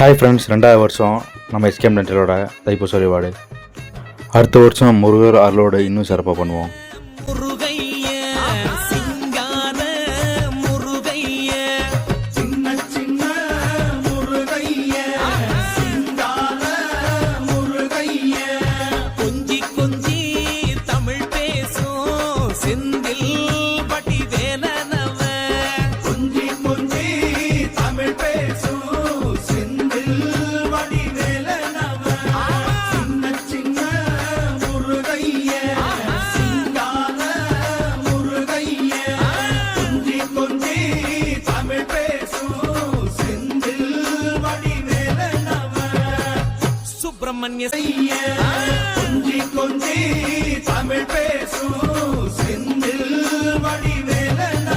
Hi friends, 2வது வருஷம் நம்ம எஸ்கேம் டென்டலோட தைப்பூச வழிபாடு. அடுத்த வருஷம் முருகர் அருளோடு இன்னும் சிறப்பாக பண்ணுவோம். கொஞ்சி கொஞ்சி தமிழ் பேசும் செந்தில் வடிவேலன்